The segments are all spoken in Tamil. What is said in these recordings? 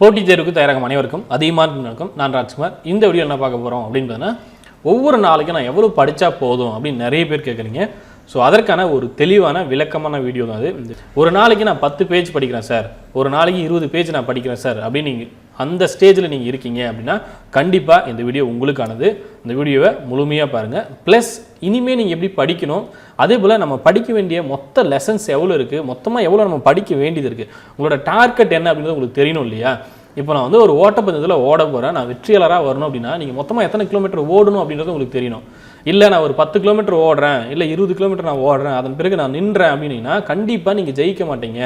போட்டி தேர்வுக்கு தயாராகும் அனைவருக்கும் அதிகமான வணக்கம். நான் ராஜ்குமார். இந்த வீடியோ என்ன பார்க்க போகிறோம் அப்படின்றதுனா, ஒவ்வொரு நாளைக்கும் நான் எவ்வளோ படித்தா போதும் அப்படின்னு நிறைய பேர் கேட்குறீங்க. ஸோ அதற்கான ஒரு தெளிவான விளக்கமான வீடியோ தான் அது. ஒரு நாளைக்கு நான் 10 பேஜ் படிக்கிறேன் சார், ஒரு நாளைக்கு 20 பேஜ் நான் படிக்கிறேன் சார் அப்படின்னு நீங்கள் அந்த ஸ்டேஜில் நீங்கள் இருக்கீங்க அப்படின்னா கண்டிப்பாக இந்த வீடியோ உங்களுக்கானது. இந்த வீடியோவை முழுமையாக பாருங்கள். ப்ளஸ் இனிமேல் நீங்கள் எப்படி படிக்கணும், அதே போல் நம்ம படிக்க வேண்டிய மொத்த லெசன்ஸ் எவ்வளோ இருக்குது, மொத்தமாக எவ்வளோ நம்ம படிக்க வேண்டியது இருக்குது, உங்களோட டார்கெட் என்ன அப்படின்றது உங்களுக்கு தெரியணும் இல்லையா? இப்போ நான் வந்து ஒரு ஓட்டப்பந்தயத்தில் ஓட போகிறேன், நான் வெற்றியாளராக வரணும் அப்படின்னா நீங்கள் மொத்தமாக எத்தனை கிலோமீட்டர் ஓடணும் அப்படின்றது உங்களுக்கு தெரியணும். இல்லை நான் ஒரு 10 கிலோமீட்டர் ஓடுறேன், இல்லை 20 கிலோமீட்டர் நான் ஓடுறேன், அதன் பிறகு நான் நின்றேன் அப்படின்னா கண்டிப்பாக நீங்கள் ஜெயிக்க மாட்டீங்க.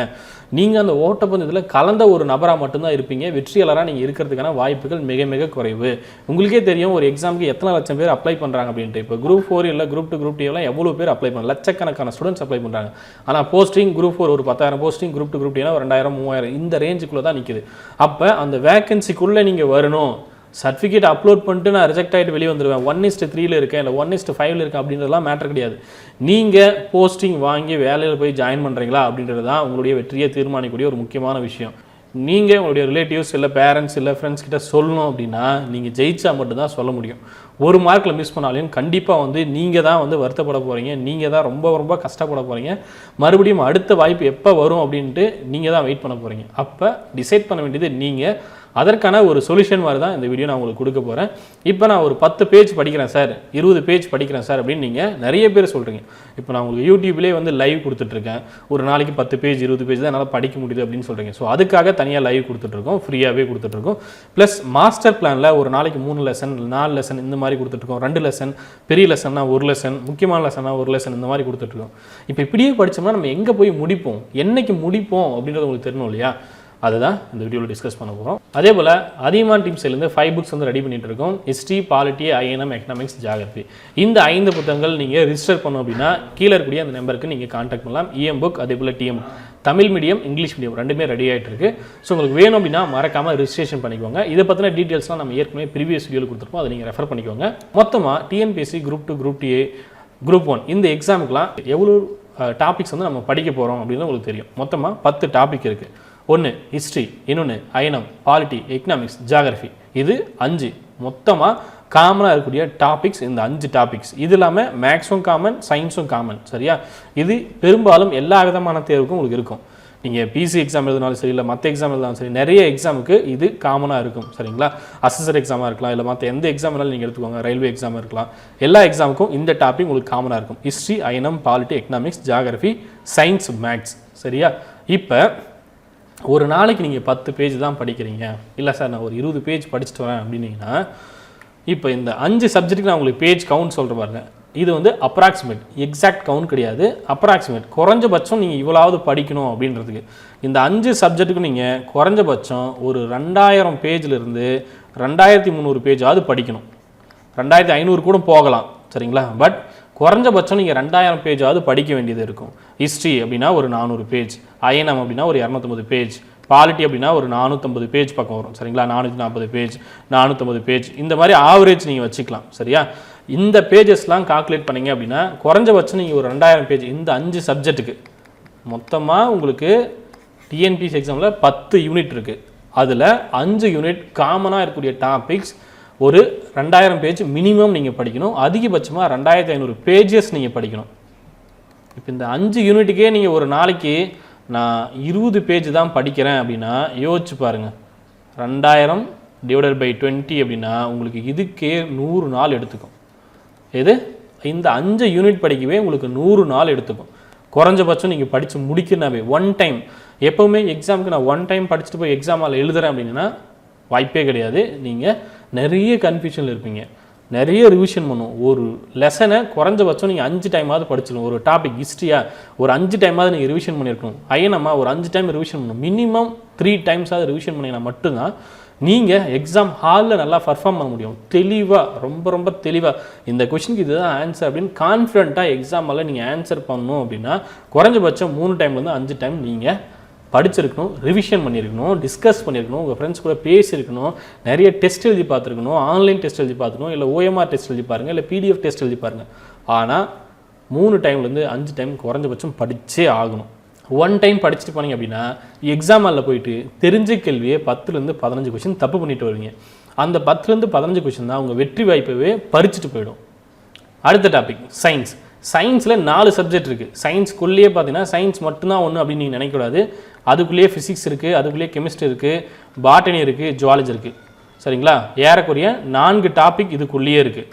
நீங்கள் அந்த ஓட்டப்பந்தயத்தில் கலந்த ஒரு நபராக மட்டும்தான் இருப்பீங்க. வெற்றியாளராக நீங்கள் இருக்கிறதுக்கான வாய்ப்புகள் மிக மிக குறைவு. உங்களுக்கே தெரியும் ஒரு எக்ஸாமுக்கு எத்தனை லட்சம் பேர் அப்ளை பண்ணுறாங்க அப்படின்ட்டு. இப்போ குரூப் 4 இல்லை குரூப் 2 குரூப் 2 எவ்வளோ பேர் அப்ளை பண்ண, லட்சக்கணக்கான ஸ்டூடெண்ட்ஸ் அப்ளை பண்ணுறாங்க. ஆனால் போஸ்டிங் குரூப் 4 ஒரு 10,000 போஸ்டிங், குரூப் 2 குரூப் 2 ஒரு 2,000 3,000 இந்த ரேஞ்சுக்குள்ளே தான் நிற்குது. அப்போ அந்த வேகன்சிக்குள்ளே நீங்கள் வரணும். சர்டிஃபிகேட் அப்லோட் பண்ணிட்டு நான் ரிஜெக்ட் ஆகிட்டு வெளியே வந்துடுவேன், 1:3 இருக்கேன் இல்லை 1:5 இருக்கேன் அப்படின்றதுலாம் மேட்டர் கிடையாது. நீங்கள் போஸ்டிங் வாங்கி வேலையில் போய் ஜாயின் பண்ணுறீங்களா அப்படின்றது தான் உங்களுடைய வெற்றியை தீர்மானிக்கக்கூடிய ஒரு முக்கியமான விஷயம். நீங்கள் உங்களுடைய ரிலேட்டிவ்ஸ் இல்லை பேரண்ட்ஸ் இல்லை ஃப்ரெண்ட்ஸ் கிட்ட சொல்லணும் அப்படின்னா நீங்கள் ஜெயிச்சா மட்டும்தான் சொல்ல முடியும். ஒரு மார்க்கில் மிஸ் பண்ணாலையும் கண்டிப்பாக வந்து நீங்கள் தான் வந்து வருத்தப்பட போகிறீங்க, நீங்கள் தான் ரொம்ப ரொம்ப கஷ்டப்பட போகிறீங்க. மறுபடியும் அடுத்த வாய்ப்பு எப்போ வரும் அப்படின்ட்டு நீங்கள் தான் வெயிட் பண்ண போகிறீங்க. அப்போ டிசைட் பண்ண வேண்டியது நீங்கள். அதற்கான ஒரு சொல்யூஷன் மாதிரி தான் இந்த வீடியோ நான் உங்களுக்கு கொடுக்க போகிறேன். இப்போ நான் ஒரு 10 பேஜ் படிக்கிறேன் சார், 20 பேஜ் படிக்கிறேன் சார் அப்படின்னு நீங்கள் நிறைய பேர் சொல்கிறீங்க. இப்போ நான் உங்களுக்கு யூடியூப்லேயே வந்து லைவ் கொடுத்துட்ருக்கேன். ஒரு நாளைக்கு 10 பேஜ் 20 பேஜ் தான் என்னால் படிக்க முடியுது அப்படின்னு சொல்கிறீங்க. ஸோ அதுக்காக தனியாக லைவ் கொடுத்துட்ருக்கோம், ஃப்ரீயாகவே கொடுத்துட்ருக்கோம். ப்ளஸ் மாஸ்டர் பிளானில் ஒரு நாளைக்கு 3 லெசன் 4 லெசன் இந்த மாதிரி கொடுத்துட்ருக்கோம். 2 லெசன், பெரிய லெசன்னா 1 லெசன், முக்கியமான லெசன்னா 1 லெசன் இந்த மாதிரி கொடுத்துட்ருக்கோம். இப்போ இப்படியே படித்தோம்னா நம்ம எங்கே போய் முடிப்போம், என்னைக்கு முடிப்போம் அப்படின்றது உங்களுக்கு தெரியணும் இல்லையா? அதுதான் இந்த வீடியோவில் டிஸ்கஸ் பண்ண போகிறோம். அதே போல் அதியமான் டீம் சைட்லேருந்து 5 புக்ஸ் வந்து ரெடி பண்ணிட்டு இருக்கோம். History, polity, INM, economics, geography. இந்த 5 புத்தகங்கள் நீங்கள் ரிஜிஸ்டர் பண்ணோம் அப்படின்னா கீழே இருக்கக்கூடிய அந்த நம்பருக்கு நீங்கள் கான்டாக்ட் பண்ணலாம். இஎம் புக், அதே போல் TM, Tamil medium, English medium ரெண்டுமே ரெடி ஆகிட்டு இருக்கு. ஸோ உங்களுக்கு வேணும் அப்படின்னா மறக்காமல் ரிஜிஸ்ட்ரேஷன் பண்ணிக்கோங்க. இதை பற்றின டீட்டெயில்ஸ்லாம் நம்ம ஏற்கனவே ப்ரீவியஸ் வீடியோவில் கொடுத்துருப்போம், அதை நீங்கள் ரெஃபர் பண்ணிக்கோங்க. மொத்தமாக TNPSC group 2 group TA group 1 இந்த எக்ஸாமுக்குலாம் எவ்வளோ டாபிக்ஸ் வந்து நம்ம படிக்க போகிறோம் அப்படின்னு உங்களுக்கு தெரியும். மொத்தமாக 10 டாபிக் இருக்குது. 1 ஹிஸ்ட்ரி, இன்னொன்று ஐஎன்எம், பாலிட்டி, எக்கனாமிக்ஸ், ஜியாகிரபி. இது 5 மொத்தமாக காமனாக இருக்கக்கூடிய டாபிக்ஸ். இந்த 5 டாபிக்ஸ் இது இல்லாமல் மேக்ஸும் காமன், சயின்ஸும் காமன். சரியா? இது பெரும்பாலும் எல்லா விதமான தேர்வுக்கும் உங்களுக்கு இருக்கும். நீங்கள் பிசி எக்ஸாம் எழுதினாலும் சரி, இல்லை மற்ற எக்ஸாம் எழுதினாலும் சரி, நிறைய எக்ஸாமுக்கு இது காமனாக இருக்கும். சரிங்களா? அசஸர் எக்ஸாமாக இருக்கலாம், இல்லை மற்ற எந்த எக்ஸாம் வேணாலும் நீங்கள் எடுத்துக்கோங்க, ரயில்வே எக்ஸாம் இருக்கலாம், எல்லா எக்ஸாமுக்கும் இந்த டாபிக் உங்களுக்கு காமனாக இருக்கும். History, INM, polity, economics, geography, science, maths. சரியா? இப்போ ஒரு நாளைக்கு நீங்கள் 10 பேஜ் தான் படிக்கிறீங்க, இல்லை சார் நான் ஒரு 20 பேஜ் படிச்சுட்டு வரேன் அப்படின்னீங்கன்னா, இப்போ இந்த 5 சப்ஜெக்ட்டுக்கு நான் உங்களுக்கு பேஜ் கவுண்ட் சொல்கிற பாருங்க. இது வந்து அப்ராக்சிமேட், எக்ஸாக்ட் கவுண்ட் கிடையாது, அப்ராக்சிமேட். குறைஞ்சபட்சம் நீங்கள் இவ்வளவு படிக்கணும் அப்படின்றதுக்கு இந்த 5 சப்ஜெக்ட்டுக்கு நீங்கள் குறைஞ்சபட்சம் ஒரு 2000 பேஜிலிருந்து 2300 பேஜாவது படிக்கணும். 2500 கூட போகலாம். சரிங்களா? பட் குறைஞ்சபட்சம் நீங்கள் 2000 பேஜாவது படிக்க வேண்டியது இருக்கும். ஹிஸ்ட்ரி அப்படின்னா ஒரு 400 பேஜ், ஐஎன்எம் அப்படின்னா ஒரு 250 பேஜ், பாலிட்டி அப்படின்னா ஒரு 450 பேஜ் பக்கம் வரும். சரிங்களா? 440 பேஜ், 450 பேஜ் இந்த மாதிரி ஆவரேஜ் நீங்கள் வச்சுக்கலாம். சரியா? இந்த பேஜஸ்லாம் கால்குலேட் பண்ணிங்க அப்படின்னா குறைஞ்சபட்சம் நீங்கள் ஒரு 2000 பேஜ் இந்த 5 சப்ஜெக்ட்டுக்கு மொத்தமாக உங்களுக்கு டிஎன்பிஎஸ்சி எக்ஸாமில் 10 யூனிட் இருக்குது. அதில் 5 யூனிட் காமனாக இருக்கக்கூடிய டாபிக்ஸ் ஒரு 2000 பேஜ் மினிமம் நீங்கள் படிக்கணும். அதிகபட்சமாக 2500 பேஜஸ் நீங்கள் படிக்கணும். இப்போ இந்த 5 யூனிட்டுக்கே நீங்கள் ஒரு நாளைக்கு நான் 20 பேஜ் தான் படிக்கிறேன் அப்படின்னா யோசிச்சு பாருங்கள். 2000 டிவைடட் பை 20 அப்படின்னா உங்களுக்கு இதுக்கே 100 நாள் எடுத்துக்கும். இது இந்த 5 யூனிட் படிக்கவே உங்களுக்கு 100 நாள் எடுத்துக்கும். குறைஞ்சபட்சம் நீங்கள் படித்து முடிக்கிறனாவே ஒன் டைம். எப்போவுமே எக்ஸாமுக்கு நான் ஒன் டைம் படிச்சுட்டு போய் எக்ஸாமால் எழுதுறேன் அப்படின்னா வாய்ப்பே கிடையாது. நீங்கள் நிறைய கன்ஃபியூஷனில் இருப்பீங்க, நிறைய ரிவிஷன் பண்ணும். ஒரு லெசனை குறைஞ்சபட்சம் நீங்கள் 5 டைமாவது படிச்சிடணும். ஒரு டாபிக் ஹிஸ்ட்ரியாக ஒரு 5 டைமாவது நீங்கள் ரிவிஷன் பண்ணியிருக்கணும். ஐஎன்எம்மா ஒரு 5 டைம் ரிவிஷன் பண்ணணும். மினிமம் 3 டைம்ஸாவது ரிவிஷன் பண்ணிங்கன்னா மட்டும்தான் நீங்கள் எக்ஸாம் ஹாலில் நல்லா பர்ஃபார்ம் பண்ண முடியும். தெளிவாக, ரொம்ப ரொம்ப தெளிவாக இந்த கொஷனுக்கு இதுதான் ஆன்சர் அப்படின்னு கான்ஃபிடென்ட்டாக எக்ஸாமில் நீங்கள் ஆன்சர் பண்ணணும் அப்படின்னா குறைஞ்சபட்சம் 3 டைம்லேருந்து 5 டைம் நீங்கள் படிச்சிருக்கணும், ரிவிஷன் பண்ணியிருக்கணும், டிஸ்கஸ் பண்ணியிருக்கணும், உங்கள் ஃப்ரெண்ட்ஸ் கூட பேசியிருக்கணும், நிறைய டெஸ்ட் எழுதி பார்த்துருக்கணும், ஆன்லைன் டெஸ்ட் எழுதி பார்த்துக்கணும், இல்லை OMR டெஸ்ட் எழுதி பாருங்கள், இல்லை PDF டெஸ்ட் எழுதி பாருங்கள். ஆனால் 3 டைம்லேருந்து 5 டைம் குறைஞ்சபட்சம் படித்தே ஆகணும். ஒன் டைம் படிச்சுட்டு போனீங்க அப்படின்னா எக்ஸாம் ஹாலில் போயிட்டு தெரிஞ்ச கேள்வியே 10லேருந்து 15 கொஷின் தப்பு பண்ணிட்டு வருவீங்க. அந்த 10லேருந்து 15 கொஷின் தான் உங்கள் வெற்றி வாய்ப்பவே பறிச்சுட்டு போயிடும். அடுத்த டாபிக் சயின்ஸ். சயின்ஸில் 4 சப்ஜெக்ட் இருக்குது. சயின்ஸ்குள்ளேயே பார்த்தீங்கன்னா சயின்ஸ் மட்டும்தான் ஒன்று அப்படின்னு நீங்கள் நினைக்கக்கூடாது. அதுக்குள்ளேயே ஃபிசிக்ஸ் இருக்குது, அதுக்குள்ளேயே கெமிஸ்ட்ரி இருக்குது, பாட்டனி இருக்குது, ஜுவாலஜி இருக்குது. சரிங்களா? ஏறக்குறைய 4 டாபிக் இதுக்குள்ளேயே இருக்குது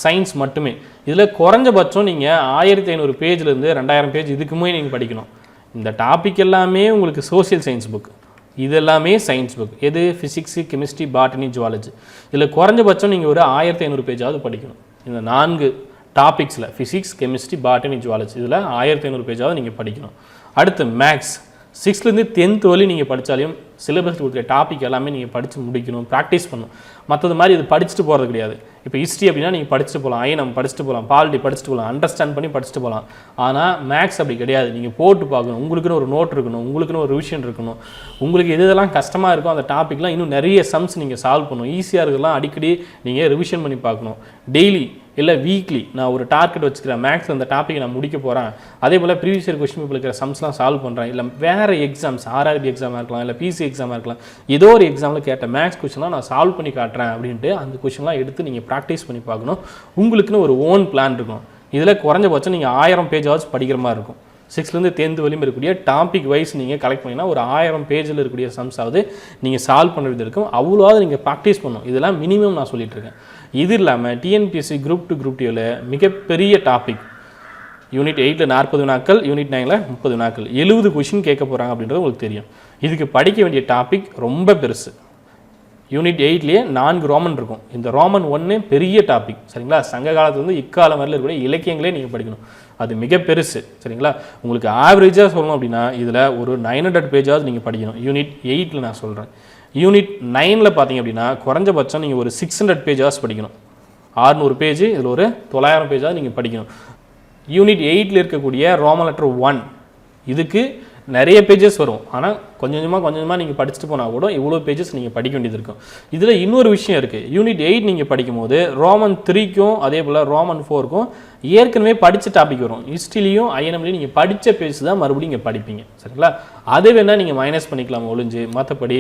சயின்ஸ் மட்டுமே. இதில் குறைஞ்சபட்சம் நீங்கள் 1500 பேஜ்லேருந்து 2000 பேஜ் இதுக்குமே நீங்கள் படிக்கணும். இந்த டாபிக் எல்லாமே உங்களுக்கு சோசியல் சயின்ஸ் புக், இது எல்லாமே சயின்ஸ் புக். எது? Physics, chemistry, botany, zoology. இதில் குறைஞ்சபட்சம் நீங்கள் ஒரு 1500 பேஜாவது படிக்கணும். இந்த 4 டாபிக்ஸில் ஃபிசிக்ஸ், கெமிஸ்ட்ரி, பாட்டனி, ஜுவாலஜி இதில் 1500 பேஜாவது நீங்கள் படிக்கணும். அடுத்து மேக்ஸ். 6லேருந்து 10th வரை நீங்கள் படித்தாலையும் சிலபஸ் கொடுக்குற டாபிக் எல்லாமே நீங்கள் படித்து முடிக்கணும், ப்ராக்டிஸ் பண்ணணும். மற்றது மாதிரி இது படிச்சுட்டு போகிறது கிடையாது. இப்போ ஹிஸ்ட்ரி அப்படின்னா நீங்கள் படிச்சுட்டு போகலாம், ஐஎன்எம் படிச்சுட்டு போகலாம், பாலிட்டி படிச்சுட்டு போகலாம், அண்டர்ஸ்டாண்ட் பண்ணி படிச்சுட்டு போகலாம். ஆனால் மேக்ஸ் அப்படி கிடையாது. நீங்கள் போட்டு பார்க்கணும், உங்களுக்குன்னு ஒரு நோட் இருக்கணும், உங்களுக்குன்னு ஒரு ரிவிஷன் இருக்கணும். உங்களுக்கு எதெல்லாம் கஷ்டமாக இருக்கும் அந்த டாப்பிக்லாம் இன்னும் நிறைய சம்ஸ் நீங்கள் சால்வ் பண்ணணும். ஈஸியாக இருக்கலாம் அடிக்கடி நீங்கள் ரிவிஷன் பண்ணி பார்க்கணும். டெய்லி இல்லை வீக்லி நான் ஒரு டார்கெட் வச்சுக்கிறேன், மேக்ஸ் அந்த டாப்பிக்கை நான் முடிக்க போகிறேன். அதே போல் ப்ரீவியஸ் இயர் கொஸ்டின் பேப்பர் இருக்கிற சம்ஸ்லாம் சால்வ் பண்ணுறேன். இல்லை வேறு எக்ஸாம்ஸ், ஆர்ஆர்பி எக்ஸாமாக இருக்கலாம், இல்லை பிசி எக்ஸாமாக இருக்கலாம், ஏதோ ஒரு எக்ஸாமில் கேட்ட மேக்ஸ் கொஸ்டின்லாம் நான் சால்வ் பண்ணி காட்டுறேன் அப்படின்ட்டு அந்த கொஸ்டின்லாம் எடுத்து நீங்கள் ப்ராக்டிஸ் பண்ணி பார்க்கணும். உங்களுக்குன்னு ஒரு ஓன் பிளான் இருக்கும். இதில் குறைஞ்சபட்சம் நீங்கள் 1000 பேஜாவது படிக்கிற மாதிரி இருக்கும். 6லேருந்து 10th வரையும் இருக்கக்கூடிய டாபிக் வைஸ் நீங்கள் கலெக்ட் பண்ணிங்கன்னா ஒரு 1000 பேஜில் இருக்கக்கூடிய சம்ஸாவது நீங்கள் சால்வ் பண்ணுறது இருக்கும். அவ்வளோவாவது நீங்கள் ப்ராக்டிஸ் பண்ணணும். இதெல்லாம் மினிமம் நான் சொல்லிட்டு இருக்கேன். இது இல்லாமல் டிஎன்பிஎஸ்சி குரூப் 2 குரூப் 2ல மிகப்பெரிய டாபிக் யூனிட் 8ல் 40 வினாக்கள், யூனிட் 9ல் 30 வினாக்கள், 70 கொஷின் கேட்க போகிறாங்க அப்படின்றது உங்களுக்கு தெரியும். இதுக்கு படிக்க வேண்டிய டாபிக் ரொம்ப பெருசு. யூனிட் 8லேயே 4 ரோமன் இருக்கும். இந்த ரோமன் 1 பெரிய டாபிக். சரிங்களா? சங்க காலத்துலேருந்து இக்காலம் வரையில் இருக்கக்கூடிய இலக்கியங்களே நீங்கள் படிக்கணும். அது மிக பெருசு. சரிங்களா? உங்களுக்கு ஆவரேஜாக சொல்லணும் அப்படின்னா இதில் ஒரு 900 பேஜாவது நீங்கள் படிக்கணும். யூனிட் 8ல் நான் சொல்கிறேன். யூனிட் 9ல் பார்த்தீங்க அப்படின்னா குறைஞ்சபட்சம் நீங்கள் ஒரு 600 பேஜாவது படிக்கணும். 600 பேஜ், இதில் ஒரு 900 பேஜாவது நீங்கள் படிக்கணும். யூனிட் 8ல் இருக்கக்கூடிய ரோமன் லெட்டர் 1 இதுக்கு நிறைய பேஜஸ் வரும். ஆனால் கொஞ்சம் கொஞ்சமாக நீங்கள் படிச்சுட்டு போனால் கூட இவ்வளோ பேஜஸ் நீங்கள் படிக்க வேண்டியது இருக்கும். இதில் இன்னொரு விஷயம் இருக்குது. யூனிட் 8 நீங்கள் படிக்கும்போது ரோமன் 3க்கும் அதே போல் ரோமன் 4க்கும் ஏற்கனவே படித்த டாபிக் வரும். ஹிஸ்ட்ரிலையும் ஐஎன்எம்லையும் நீங்கள் படித்த பேஜ் தான் மறுபடியும் நீங்கள் படிப்பீங்க. சரிங்களா? அது வேணால் நீங்கள் மைனஸ் பண்ணிக்கலாம் ஒழிஞ்சு, மற்றபடி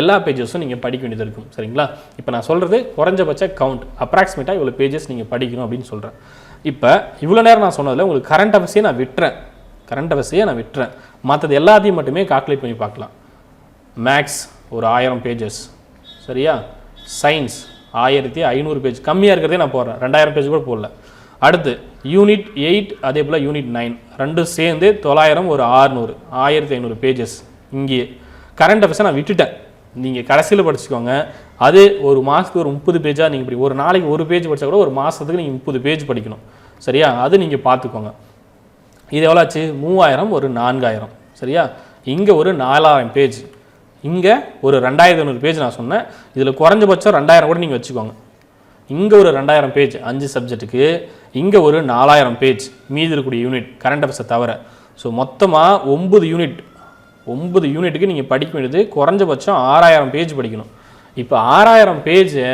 எல்லா பேஜஸும் நீங்கள் படிக்க வேண்டியது இருக்கும். சரிங்களா? இப்போ நான் சொல்கிறது குறைஞ்சபட்ச கவுண்ட், அப்ராக்சிமேட்டாக இவ்வளோ பேஜஸ் நீங்கள் படிக்கணும் அப்படின்னு சொல்கிறேன். இப்போ இவ்வளோ நேரம் நான் சொன்னதில் உங்களுக்கு கரண்ட் அஃபேர்ஸையே நான் விட்டுறேன். மற்றது எல்லாத்தையும் மட்டுமே கால்குலேட் பண்ணி பார்க்கலாம். மேக்ஸ் ஒரு 1000 பேஜஸ். சரியா? சயின்ஸ் 1500 பேஜ், கம்மியாக இருக்கிறதே நான் போடுறேன், 2000 பேஜ் கூட போடல. அடுத்து யூனிட் 8 அதே போல் யூனிட் 9 ரெண்டும் சேர்ந்து 900 ஒரு 600 1500 பேஜஸ். இங்கே கரண்ட் அஃபேர்ஸை நான் விட்டுட்டேன், நீங்கள் கடைசியில் படிச்சுக்கோங்க. அது ஒரு மாதத்துக்கு ஒரு 30 பேஜாக நீங்கள் இப்படி ஒரு நாளைக்கு ஒரு பேஜ் படித்தா கூட ஒரு மாதத்துக்கு நீங்கள் 30 பேஜ் படிக்கணும். சரியா? அது நீங்கள் பார்த்துக்கோங்க. இது எவ்வளோ ஆச்சு? 3000 ஒரு 4000. சரியா? இங்கே ஒரு 4000 பேஜ், இங்கே ஒரு 2500 பேஜ் நான் சொன்னேன். இதில் குறைஞ்சபட்சம் 2000 கூட நீங்கள் வச்சுக்கோங்க. இங்கே ஒரு 2000 பேஜ் 5 சப்ஜெக்ட்டுக்கு, இங்கே ஒரு 4000 பேஜ் மீதி இருக்கக்கூடிய யூனிட் கரண்ட் அஃபேர்ஸை தவிர. ஸோ மொத்தமாக 9 யூனிட்டுக்கு நீங்கள் படிக்க வேண்டியது குறைஞ்சபட்சம் 6000 பேஜ் படிக்கணும். இப்போ 6000 பேஜை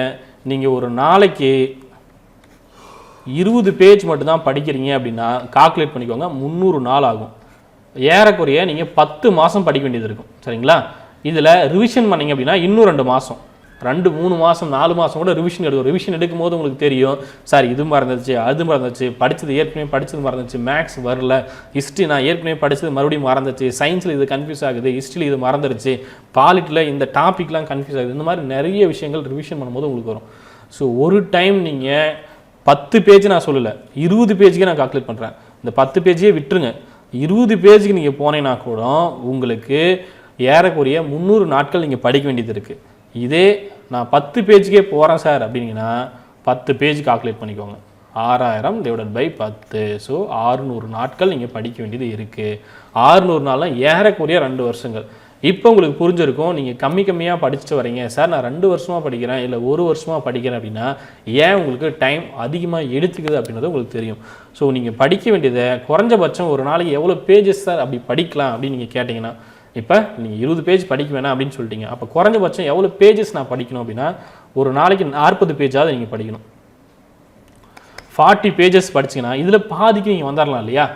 நீங்கள் ஒரு நாளைக்கு 20 பேஜ் மட்டும்தான் படிக்கிறீங்க அப்படின்னா கால்குலேட் பண்ணிக்கோங்க, 300 நாள் ஆகும். ஏறக்குறைய நீங்கள் 10 மாதம் படிக்க வேண்டியது இருக்கும். சரிங்களா? இதில் ரிவிஷன் பண்ணிங்க அப்படின்னா இன்னும் 2 மாதம், 2-3 மாதம் 4 மாதம் கூட ரிவிஷன் எடுக்கும். ரிவிஷன் எடுக்கும் போது உங்களுக்கு தெரியும், சார் இது மறந்துச்சு, அது மறந்துச்சு, ஏற்கனவே படித்தது மறந்துச்சு, மேக்ஸ் வரல, ஹிஸ்ட்ரி நான் ஏற்கனவே படித்தது மறுபடியும் மறந்துச்சு, சயின்ஸில் இது கன்ஃபியூஸ் ஆகுது, ஹிஸ்ட்ரியில் இது மறந்துடுச்சு, பாலிட்டியில் இந்த டாப்பிக்லாம் கன்ஃபியூஸ் ஆகுது. இந்த மாதிரி நிறைய விஷயங்கள் ரிவிஷன் பண்ணும்போது உங்களுக்கு வரும். ஸோ ஒரு டைம் நீங்கள் 10 பேஜ் நான் சொல்லலை, 20 பேஜுக்கே நான் கால்குலேட் பண்ணுறேன். இந்த 10 பேஜையே விட்டுருங்க, 20 பேஜுக்கு நீங்கள் போனீங்கன்னா கூட உங்களுக்கு ஏறக்குறைய 300 நாட்கள் நீங்கள் படிக்க வேண்டியது இருக்குது. இதே நான் 10 பேஜுக்கே போகிறேன் சார் அப்படிங்கன்னா 10 பேஜ் கால்குலேட் பண்ணிக்கோங்க, 6000 டிவைடட் பை 10. ஸோ 600 நாட்கள் நீங்கள் படிக்க வேண்டியது இருக்குது. 600 நாள்லாம் ஏறக்குறைய 2 வருஷங்கள். இப்போ உங்களுக்கு புரிஞ்சிருக்கும், நீங்கள் கம்மியாக படிச்சுட்டு வரீங்க சார், நான் 2 வருஷமாக படிக்கிறேன் இல்லை 1 வருஷமாக படிக்கிறேன் அப்படின்னா ஏன் உங்களுக்கு டைம் அதிகமாக எடுத்துக்குது அப்படின்றது உங்களுக்கு தெரியும். ஸோ நீங்கள் படிக்க வேண்டியதை குறைஞ்சபட்சம் ஒரு நாளைக்கு எவ்வளோ பேஜஸ் சார் அப்படி படிக்கலாம் அப்படின்னு நீங்கள் கேட்டிங்கன்னா, இப்போ நீங்கள் 20 பேஜ் படிக்க வேணாம் அப்படின்னு சொல்லிட்டீங்க, அப்போ குறைஞ்சபட்சம் எவ்வளோ பேஜஸ் நான் படிக்கணும் அப்படின்னா ஒரு நாளைக்கு 40 பேஜாவது நீங்கள் படிக்கணும். 40 பேஜஸ் படிச்சிங்கன்னா இதில் பாதிக்கு நீங்கள் வந்துடலாம் இல்லையா?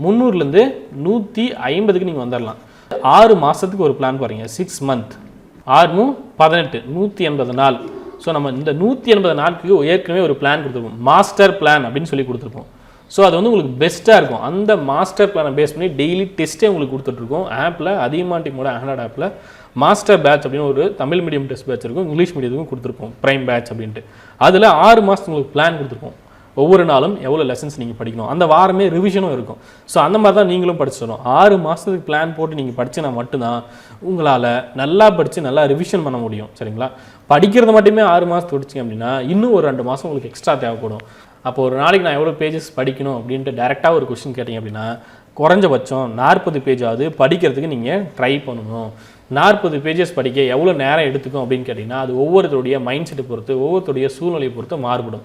300லேருந்து 150க்கு நீங்கள் வந்துடலாம். 6 மாதத்துக்கு ஒரு பிளான் பாருங்க, 6 மந்த், 6 18 180 நாள். ஸோ நம்ம இந்த 180 நாட்களுக்கு ஏற்கனவே ஒரு பிளான் கொடுத்துருப்போம், மாஸ்டர் பிளான் அப்படின்னு சொல்லி கொடுத்துருப்போம். ஸோ அது வந்து உங்களுக்கு பெஸ்ட்டாக இருக்கும். அந்த மாஸ்டர் பிளானை பேஸ் பண்ணி டெய்லி டெஸ்ட்டே உங்களுக்கு கொடுத்துட்ருக்கோம். ஆப்பில் அதிகமான் டீமோட ஆண்ட்ராய்டு ஆப்பில் மாஸ்டர் பேட்ச் அப்படின்னு ஒரு தமிழ் மீடியம் டெஸ்ட் பேட்ச் இருக்கும், இங்கிலீஷ் மீடியத்துக்கும் கொடுத்துருப்போம், ப்ரைம் பேட்ச் அப்படின்ட்டு. அதில் 6 மாதத்துக்கு உங்களுக்கு பிளான் கொடுத்துருப்போம். ஒவ்வொரு நாளும் எவ்வளோ லெசன்ஸ் நீங்கள் படிக்கணும், அந்த வாரமே ரிவிஷனும் இருக்கும். ஸோ அந்த மாதிரி தான் நீங்களும் படிச்சிடணும். 6 மாதத்துக்கு பிளான் போட்டு நீங்கள் படிச்சினா மட்டும்தான் உங்களால் நல்லா படித்து நல்லா ரிவிஷன் பண்ண முடியும். சரிங்களா? படிக்கிறது மட்டுமே 6 மாதத்துக்கு படிச்சிங்க அப்படின்னா இன்னும் ஒரு 2 மாதம் உங்களுக்கு எக்ஸ்ட்ரா தேவைப்படும். அப்போ ஒரு நாளைக்கு நான் எவ்வளோ பேஜஸ் படிக்கணும் அப்படின்ட்டு டேரெக்டாக ஒரு கொஸ்டின் கேட்டிங்க அப்படின்னா குறைஞ்சபட்சம் 40 பேஜாவது படிக்கிறதுக்கு நீங்கள் ட்ரை பண்ணணும். 40 பேஜஸ் படிக்க எவ்வளோ நேரம் எடுத்துக்கும் அப்படின்னு கேட்டிங்கன்னா அது ஒவ்வொருத்தருடைய மைண்ட் செட்டை பொறுத்து, ஒவ்வொருத்தருடைய சூழ்நிலையை பொறுத்து மாறுபடும்.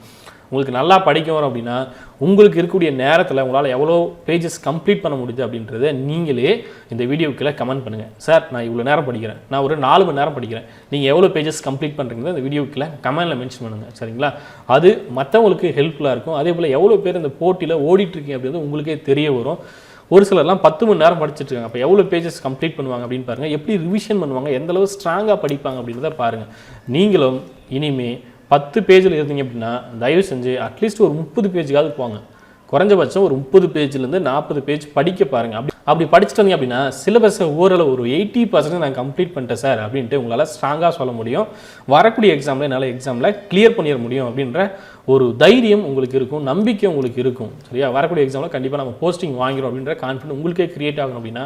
உங்களுக்கு நல்லா படிக்க வரும் அப்படின்னா உங்களுக்கு இருக்கக்கூடிய நேரத்தில் உங்களால் எவ்வளோ பேஜஸ் கம்ப்ளீட் பண்ண முடியுது அப்படின்றத நீங்களே இந்த வீடியோக்குள்ளே கமெண்ட் பண்ணுங்கள். சார் நான் இவ்வளோ நேரம் படிக்கிறேன், நான் ஒரு 4 மணி நேரம் படிக்கிறேன், நீங்கள் எவ்வளோ பேஜஸ் கம்ப்ளீட் பண்ணுறீங்க இந்த வீடியோக்குள்ளே கமெண்டில் மென்ஷன் பண்ணுங்கள். சரிங்களா? அது மற்றவங்களுக்கு ஹெல்ப்ஃபுல்லாக இருக்கும். அதே போல் எவ்வளோ பேர் இந்த போட்டியில் ஓடிட்டுருக்கீங்க அப்படின்றது உங்களுக்கே தெரிய வரும். ஒரு சிலர்லாம் 10 மணி நேரம் படிச்சுட்டு இருக்காங்க. அப்போ எவ்வளோ பேஜஸ் கம்ப்ளீட் பண்ணுவாங்க அப்படின்னு பாருங்கள். எப்படி ரிவிஷன் பண்ணுவாங்க, எந்தளவு ஸ்ட்ராங்காக படிப்பாங்க அப்படின்றத பாருங்கள். நீங்களும் இனிமேல் 10 பேஜில் இருந்தீங்க அப்படின்னா தயவு செஞ்சு அட்லீஸ்ட் ஒரு 30 பேஜுக்காவது போங்க. குறைஞ்சபட்சம் ஒரு 30 பேஜ்லேருந்து 40 பேஜ் படிக்க பாருங்கள். அப்படி படிச்சுட்டு வந்தீங்க அப்படின்னா சிலபஸை ஓரளவு ஒரு 80% நான் கம்ப்ளீட் பண்ணிட்டேன் சார் அப்படின்ட்டு உங்களால் ஸ்ட்ராங்காக சொல்ல முடியும். வரக்கூடிய எக்ஸாமில் என்னால் எக்ஸாமில் கிளியர் பண்ணிட முடியும் அப்படின்ற ஒரு தைரியம் உங்களுக்கு இருக்கும், நம்பிக்கை உங்களுக்கு இருக்கும். சரியா? வரக்கூடிய எக்ஸாமில் கண்டிப்பாக நம்ம போஸ்டிங் வாங்கிறோம் அப்படின்ற கான்ஃபிடன்ஸ் உங்களுக்கே கிரியேட் ஆகணும் அப்படின்னா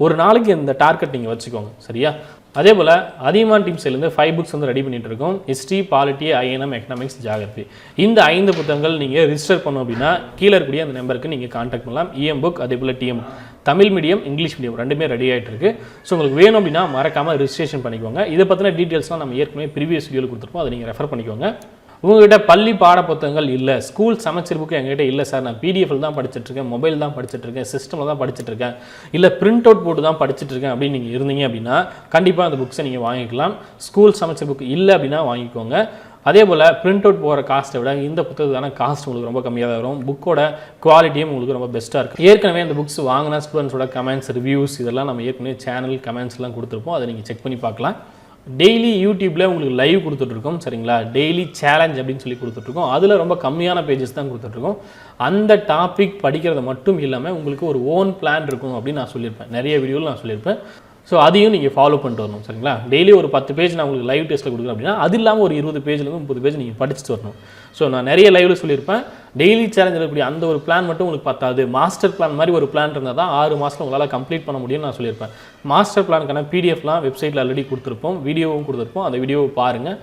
ஒரு நாளைக்கு இந்த டார்கெட் நீங்கள் வச்சுக்கோங்க. சரியா? அதே போல் அதியமான் டீம் சைட்லேருந்து 5 புக்ஸ் வந்து ரெடி பண்ணிட்டு இருக்கோம். History, polity, INM, economics, geography. இந்த 5 புத்தகங்கள் நீங்கள் ரிஜிஸ்டர் பண்ணோம் அப்படின்னா கீழே இருக்கக்கூடிய அந்த நம்பருக்கு நீங்கள் கான்டாக்ட் பண்ணலாம். இஎம் புக், அதே போல் TM Tamil medium, English medium ரெண்டுமே ரெடி ஆகிட்டு இருக்கு. ஸோ உங்களுக்கு வேணும் அப்படின்னா மறக்காமல் ரிஜிஸ்ட்ரேஷன் பண்ணிக்கோங்க. இதை பற்றின டீட்டெயில்ஸ்லாம் நம்ம ஏற்கனவே ப்ரீவியஸ் வீடியோவில் கொடுத்துருப்போம், அதை நீங்கள் ரெஃபர் பண்ணிக்கோங்க. உங்கள்கிட்ட பள்ளி பாட புத்தகங்கள் இல்லை, ஸ்கூல் சமச்சீர் புக்கு எங்ககிட்ட இல்லை சார், நான் பிடிஎஃப்ல தான் படிச்சுட்ருக்கேன், மொபைல் தான் படிச்சுட்ருக்கேன், சிஸ்டமில் தான் படிச்சுட்ருக்கேன், இல்லை பிரிண்ட் அவுட் போட்டு தான் படிச்சுட்ருக்கேன் அப்படின்னு நீங்கள் இருந்தீங்க அப்படின்னா கண்டிப்பாக அந்த புக்ஸை நீங்கள் வாங்கிக்கலாம். ஸ்கூல் சமச்சீர் புக் இல்லை அப்படின்னா வாங்கிக்கோங்க. அதே போல் பிரிண்ட் அவுட் போகிற காஸ்ட்டை விட இந்த புத்தகத்துக்கான காஸ்ட் உங்களுக்கு ரொம்ப கம்மியாக தான் வரும். புக்கோட குவாலிட்டியும் உங்களுக்கு ரொம்ப பெஸ்ட்டாக இருக்குது. ஏற்கனவே இந்த புக்ஸ் வாங்கின ஸ்டூடெண்ட்ஸோட கமெண்ட்ஸ், ரிவ்யூஸ் இதெல்லாம் நம்ம ஏற்கனவே சேனல் கமெண்ட்ஸ்லாம் கொடுத்துருப்போம், அதை நீங்கள் செக் பண்ணி பார்க்கலாம். டெய்லி யூடியூப்பில் உங்களுக்கு லைவ் கொடுத்துட்ருக்கோம். சரிங்களா? டெய்லி சேலஞ்ச் அப்படின்னு சொல்லி கொடுத்துட்ருக்கோம். அதில் ரொம்ப கம்மியான பேஜஸ் தான் கொடுத்துட்ருக்கோம். அந்த டாபிக் படிக்கிறத மட்டும் இல்லாமல் உங்களுக்கு ஒரு ஓன் பிளான் இருக்கும் அப்படின்னு நான் சொல்லியிருப்பேன், நிறைய வீடியோவில் நான் சொல்லியிருப்பேன். ஸோ அதையும் நீங்கள் ஃபாலோ பண்ணிட்டு வரணும். சரிங்களா? டெய்லி ஒரு 10 பேஜ் நான் உங்களுக்கு லைவ் டெஸ்ட்டில் கொடுக்குறேன் அப்படின்னா அது இல்லாமல் ஒரு 20 பேஜ்லேருந்து 30 பேஜ் நீங்கள் படிச்சுட்டு வரணும். ஸோ நான் நிறைய லைவில் சொல்லியிருப்பேன், டெய்லி சேலஞ்சில் இருக்கக்கூடிய அந்த ஒரு பிளான் மட்டும் உங்களுக்கு பத்தாது. மாஸ்டர் பிளான் மாதிரி ஒரு பிளான் இருந்தால் தான் 6 மாதத்தில் உங்களால் கம்ப்ளீட் பண்ண முடியும்னு நான் சொல்லியிருப்பேன். மாஸ்டர் பிளானுக்கான பிடிஎஃப்லாம் வெப்சைட்டில் ஆல்ரெடி கொடுத்துருப்போம், வீடியோவும் கொடுத்துருப்போம், அந்த வீடியோவை பாருங்கள்.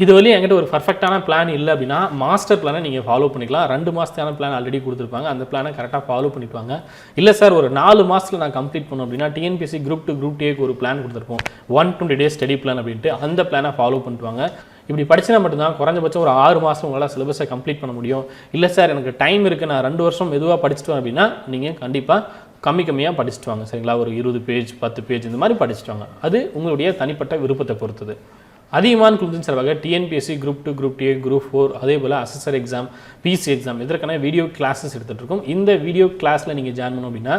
இது வரையும் என்கிட்ட ஒரு பர்ஃபெக்டான பிளான் இல்லை அப்படின்னா மாஸ்டர் பிளானை நீங்கள் ஃபாலோ பண்ணிக்கலாம். 2 மாதத்துக்கான பிளான் ஆல்ரெடி கொடுத்துருப்பாங்க, அந்த பிளானை கரெக்டாக ஃபாலோ பண்ணிப்பாங்க. இல்லை சார் ஒரு 4 மாதத்தில் நான் கம்ப்ளீட் பண்ணணும் அப்படின்னா டிஎன்பிஎஸ்சி குரூப் 2 குரூப் டேக்கு ஒரு பிளான் கொடுத்துருப்போம், 120 days ஸ்டடி பிளான் அப்படின்ட்டு, அந்த பிளானை ஃபாலோ பண்ணிட்டுவாங்க. இப்படி படிச்சினா மட்டும்தான் குறைஞ்சபட்சம் ஒரு 6 மாதம் உங்களால் சிலபஸை கம்ப்ளீட் பண்ண முடியும். இல்லை சார் எனக்கு டைம் இருக்குது, நான் 2 வருஷம் மெதுவாக படிச்சுட்டு வரேன் அப்படின்னா நீங்கள் கண்டிப்பாக கம்மியாக படிச்சுட்டு வாங்க. சரிங்களா? ஒரு 20 பேஜ் 10 பேஜ் இந்த மாதிரி படிச்சுட்டு வாங்க. அது உங்களுடைய தனிப்பட்ட விருப்பத்தை பொறுத்தது. அதிகமான குழுவின் சார்பாக டிஎன்பிஎஸ்சி குரூப் 2 குரூப் டே குரூப் 4 அதே போல் அசஸர் எக்ஸாம், பிசி எக்ஸாம் இதற்கான வீடியோ கிளாஸஸ் எடுத்துகிட்டு இருக்கோம். இந்த வீடியோ கிளாஸில் நீங்கள் ஜாயின் பண்ணணும் அப்படின்னா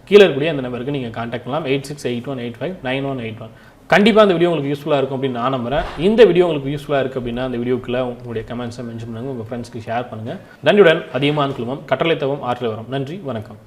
கீழே இருக்கக்கூடிய அந்த நம்பருக்கு நீங்கள் கான்டாக்ட் பண்ணலாம். 8681859181. கண்டிப்பாக அந்த வீடியோ உங்களுக்கு யூஸ்ஃபுல்லாக இருக்கும் அப்படின்னு நான் நம்புறேன். இந்த வீடியோ உங்களுக்கு யூஸ்ஃபுல்லாக இருக்குது அப்படின்னா அந்த வீடியோக்குள்ளே உங்களுடைய கமெண்ட்ஸை மென்ஷன் பண்ணுங்கள், உங்கள் ஃப்ரெண்ட்ஸ்க்கு ஷேர் பண்ணுங்கள். நன்றியுடன் அதிகமான குழுமம் கட்டளை தவம் ஆற்றல் வரும். நன்றி, வணக்கம்.